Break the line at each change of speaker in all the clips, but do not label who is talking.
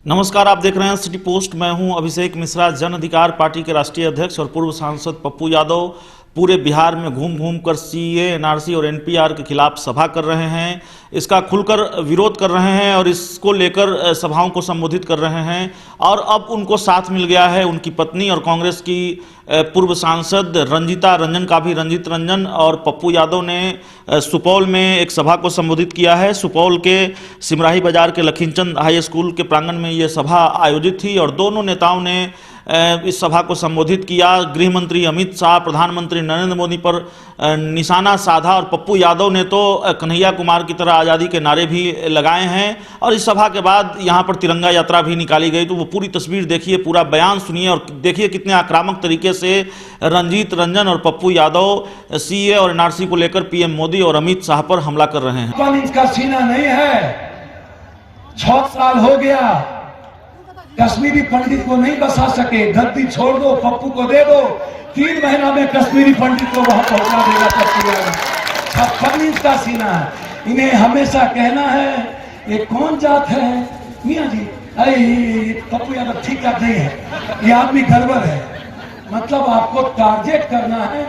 नमस्कार, आप देख रहे हैं सिटी पोस्ट। मैं हूं अभिषेक मिश्रा। जन अधिकार पार्टी के राष्ट्रीय अध्यक्ष और पूर्व सांसद पप्पू यादव पूरे बिहार में घूम घूम कर सीए, एनआरसी और एनपीआर के खिलाफ सभा कर रहे हैं। इसका खुलकर विरोध कर रहे हैं और इसको लेकर सभाओं को संबोधित कर रहे हैं। और अब उनको साथ मिल गया है उनकी पत्नी और कांग्रेस की पूर्व सांसद रंजीता रंजन का भी, रंजीत रंजन। और पप्पू यादव ने सुपौल में एक सभा को संबोधित किया है। सुपौल के सिमराही बाजार के लखीमचंद हाई स्कूल के प्रांगण में ये सभा आयोजित थी और दोनों नेताओं ने इस सभा को संबोधित किया। गृह मंत्री अमित शाह, प्रधानमंत्री नरेंद्र मोदी पर निशाना साधा और पप्पू यादव ने तो कन्हैया कुमार की तरह आज़ादी के नारे भी लगाए हैं। और इस सभा के बाद यहाँ पर तिरंगा यात्रा भी निकाली गई। तो वो पूरी तस्वीर देखिए, पूरा बयान सुनिए और देखिए कितने आक्रामक तरीके से रंजीत रंजन और पप्पू यादव सीए और एनआरसी को लेकर पीएम मोदी और अमित शाह पर हमला कर रहे हैं।
इसका सीना नहीं है। 6 साल हो गया, कश्मीरी पंडित को नहीं बसा सके। गद्दी छोड़ दो, पप्पू को दे दो। 3 महीना में कश्मीरी पंडित को वहां पहुंचा देगा पप्पू यादव। इसका सीना है। इन्हें हमेशा कहना है ये कौन जात है मियाँ जी, अरे पप्पू यादव ठीक बात नहीं है, ये आदमी गड़बड़ है। मतलब आपको टारगेट करना है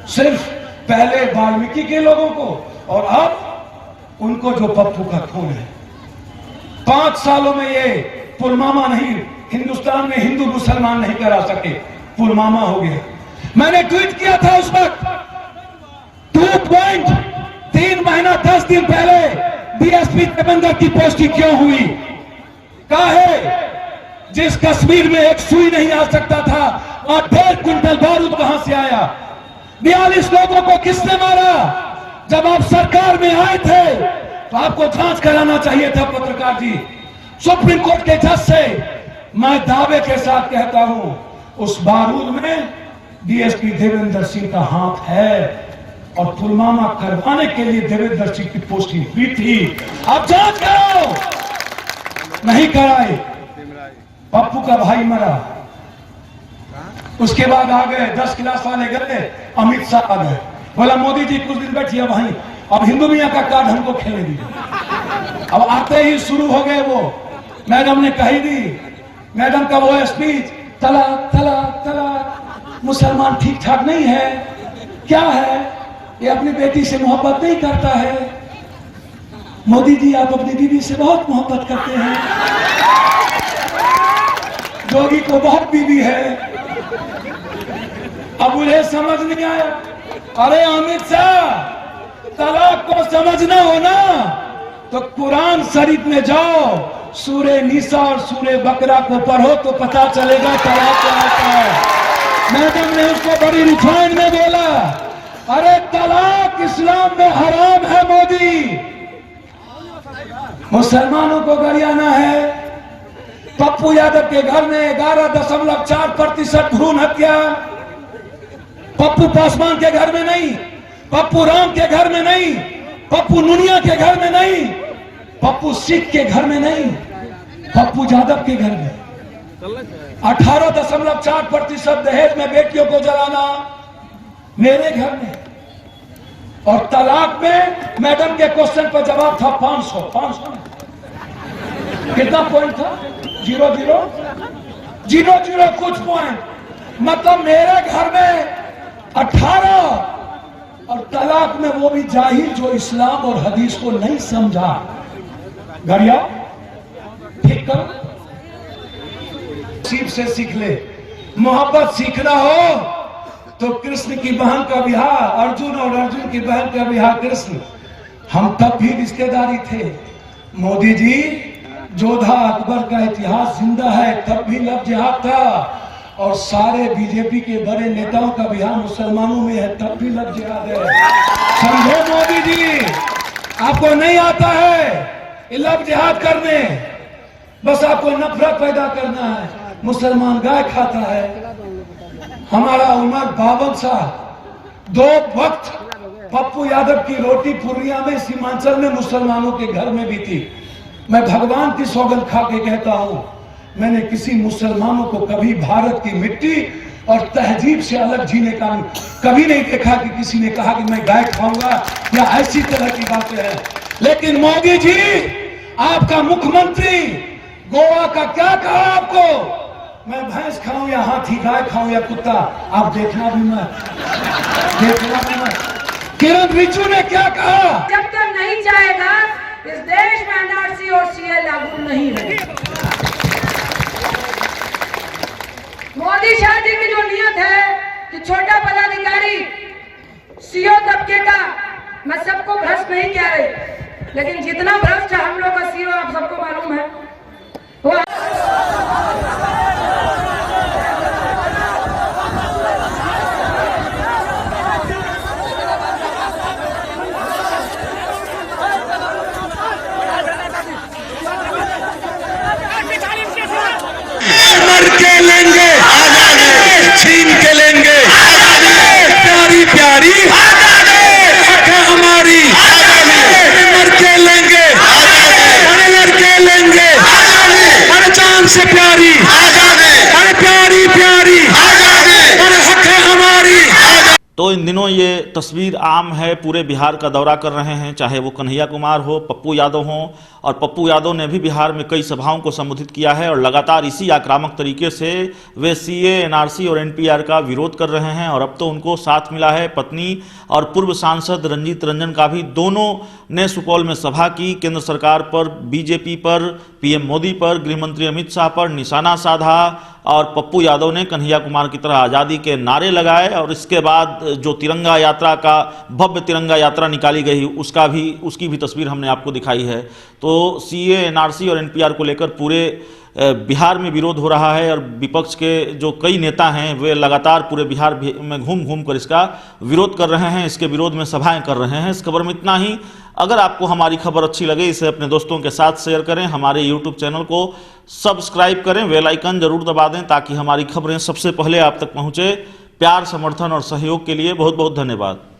सिर्फ पहले वाल्मीकि के लोगों को और अब उनको जो पप्पू का खून है। 5 सालों में ये पुलवामा नहीं, हिंदुस्तान में हिंदू मुसलमान नहीं करा सके, पुलवामा हो गया। मैंने ट्वीट किया था उस वक्त 3 महीना 10 दिन पहले डीएसपी देवेंद्र की पोस्टिंग क्यों हुई? काहे? जिस कश्मीर में एक सुई नहीं आ सकता था और 1.5 क्विंटल बारूद कहां से आया? 42 लोगों को किसने मारा? जब आप सरकार में आए थे तो आपको जांच कराना चाहिए था पत्रकार जी। सुप्रीम कोर्ट के जज से मैं दावे के साथ कहता हूं उस बारूद में डीएसपी देवेंद्र सिंह का हाथ है और पुलवामा करवाने के लिए देवेंद्र सिंह की पोस्टिंग हुई थी। अब जांच करो। नहीं कराए, पप्पू का भाई मरा। उसके बाद आ गए 10 क्लास वाले गए, अमित शाह आ गए, बोला मोदी जी कुछ दिन बैठिए भाई, अब हिंदू मियाँ का कार्ड हमको खेलने दीजिए। अब आते ही शुरू हो गए वो। मैडम ने कही दी, मैडम का वो स्पीच, तलाक तलाक तलाक, मुसलमान ठीक ठाक नहीं है। क्या है? ये अपनी बेटी से मोहब्बत नहीं करता है। मोदी जी आप अपनी बीवी से बहुत मोहब्बत करते हैं। जोगी को बहुत बीवी है। अब उन्हें समझ नहीं आया। अरे अमित शाह, तलाक को समझना हो ना तो कुरान शरीफ में जाओ, सूरे निसा और सूरे बकरा को पढ़ो तो पता चलेगा तलाक क्या होता है। मैडम ने उसको बड़ी रिफाइन में बोला, अरे तलाक इस्लाम में हराम है मोदी। मुसलमानों को गरियाना है। पप्पू यादव के घर में 11.4% भ्रूण हत्या। पप्पू पासवान के घर में नहीं, पप्पू राम के घर में नहीं, पप्पू नुनिया के घर में नहीं, पप्पू सिख के घर में नहीं, पप्पू यादव के घर में 18.4% दहेज में बेटियों को जलाना मेरे घर में। और तलाक में मैडम के क्वेश्चन पर जवाब था 500 कितना पॉइंट था? 0 कुछ पॉइंट। मतलब मेरे घर में 18 और तलाक में वो भी जाहिल जो इस्लाम और हदीस को नहीं समझा। गरिया ठीक करो, सीप से सीख ले। मोहब्बत सीखना हो तो कृष्ण की बहन का विवाह अर्जुन और अर्जुन की बहन का विवाह कृष्ण। हम तब भी रिश्तेदारी थे। मोदी जी, जोधा अकबर का इतिहास जिंदा है, तब भी लव जिहाद था। और सारे बीजेपी के बड़े नेताओं का विवाह मुसलमानों में है, तब भी लव जिहाद है। समझो मोदी जी, आपको नहीं आता है लव जिहाद करने, बस आपको नफरत पैदा करना है। मुसलमान गाय खाता है। हमारा उमर 52 साल, 2 वक्त पप्पू यादव की रोटी पूर्णिया में सीमांचल में मुसलमानों के घर में भी थी। मैं भगवान की सौगंध खा के कहता हूं, मैंने किसी मुसलमानों को कभी भारत की मिट्टी और तहजीब से अलग जीने का कभी नहीं देखा कि किसी ने कहा कि मैं गाय खाऊंगा या ऐसी तरह की बातें हैं। लेकिन मोदी जी, आपका मुख्यमंत्री गोवा का क्या कहा आपको? मैं भैंस खाऊं या हाथी, गाय खाऊं या कुत्ता, आप देखना भी मत, देखना भी मत। किरण रिजिजू ने क्या कहा?
जब तक नहीं जाएगा इस देश में एनआरसी और सीए लागू नहीं होगा। मोदी शाह जी की जो नियत है कि छोटा पदाधिकारी सीओ तबके का, मैं सबको भ्रष्ट नहीं कह रही, लेकिन जितना भ्रष्ट है हम लोग का सीओ आप सबको मालूम है वो
मर के लेंगे, छीन के लेंगे, प्यारी प्यारी हक है हमारी, मर के लेंगे, लड़ के लेंगे, हर जान से प्यारी, हर प्यारी प्यारी, हर हक है हमारी।
तो इन दिनों ये तस्वीर आम है, पूरे बिहार का दौरा कर रहे हैं, चाहे वो कन्हैया कुमार हो, पप्पू यादव हो। और पप्पू यादव ने भी बिहार में कई सभाओं को संबोधित किया है और लगातार इसी आक्रामक तरीके से वे सीए, एनआरसी और एनपीआर का विरोध कर रहे हैं। और अब तो उनको साथ मिला है पत्नी और पूर्व सांसद रंजीत रंजन का भी। दोनों ने सुपौल में सभा की, केंद्र सरकार पर, बीजेपी पर, पीएम मोदी पर, गृहमंत्री अमित शाह पर निशाना साधा और पप्पू यादव ने कन्हैया कुमार की तरह आज़ादी के नारे लगाए। और इसके बाद जो तिरंगा यात्रा का भव्य तिरंगा यात्रा निकाली गई उसकी भी तस्वीर हमने आपको दिखाई है। तो सीए, एनआरसी और एनपीआर को लेकर पूरे बिहार में विरोध हो रहा है और विपक्ष के जो कई नेता हैं वे लगातार पूरे बिहार में घूम घूम कर इसका विरोध कर रहे हैं, इसके विरोध में सभाएं कर रहे हैं। इस खबर में इतना ही। अगर आपको हमारी खबर अच्छी लगे इसे अपने दोस्तों के साथ शेयर करें, हमारे यूट्यूब चैनल को सब्सक्राइब करें, बेल आइकन जरूर दबा दें ताकि हमारी खबरें सबसे पहले आप तक पहुंचे। प्यार, समर्थन और सहयोग के लिए बहुत बहुत धन्यवाद।